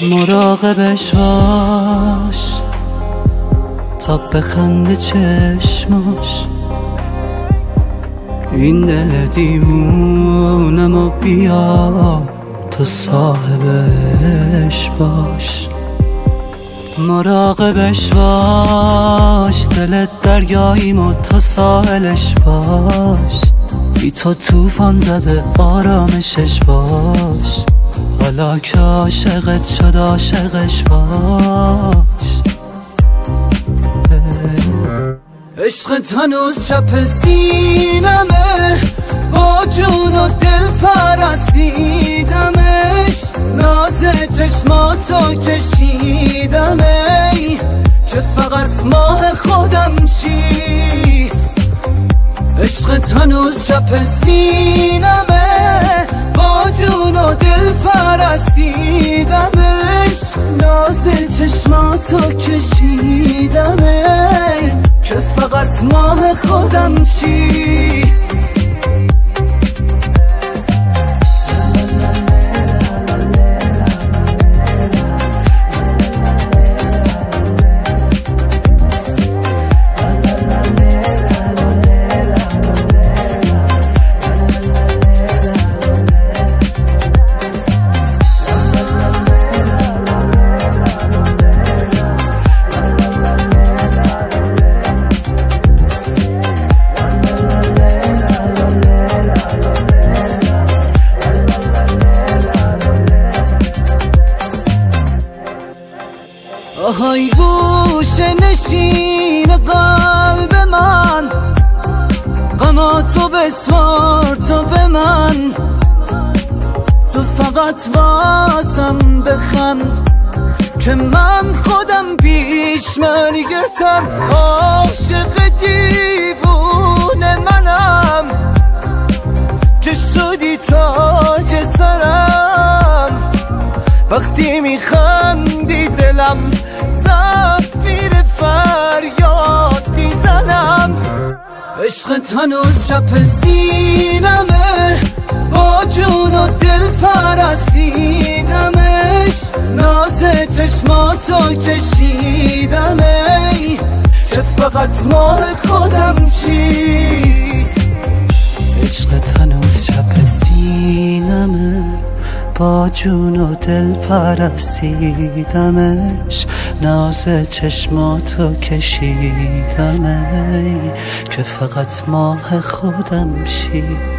مراقبش باش تا بخنده چشماش، این دل دیوونمو بیا تو صاحبش باش. مراقبش باش، دلت دریاییمو تا ساحلش باش، بی تو توفان زده آرامشش باش، حالا که عاشقت شد عاشقش باش. عشقت هنوز چپ سینمه، با جون و دل پرستیدمش، ناز چشماتو کشیدم ای که فقط ماه خودم شی. عشقت هنوز چپ سینمه، با جون و دل پرستیدمش، ناز چشماتو کشیدم ای که فقط ماه خودم شی. آهای گوشه نشین قلب من، غماتو بسوار تو به من، تو فقط واسم بخند که من خودم پیش مرگتم. عاشق دیوونه منم که شدی تاج سرم، وقتی میخندی دلم زفیر فریاد میزنم. عشقت هنوز چپ سینمه، با جون و دل پرستیدمش، ناز چشماتو کشیدم ای که فقط ماه خودم شی. عشقت هنوز چپ سینمه، با جون و دل پرستیدمش، ناز چشماتو کشیدم ای که فقط ماه خودم شی.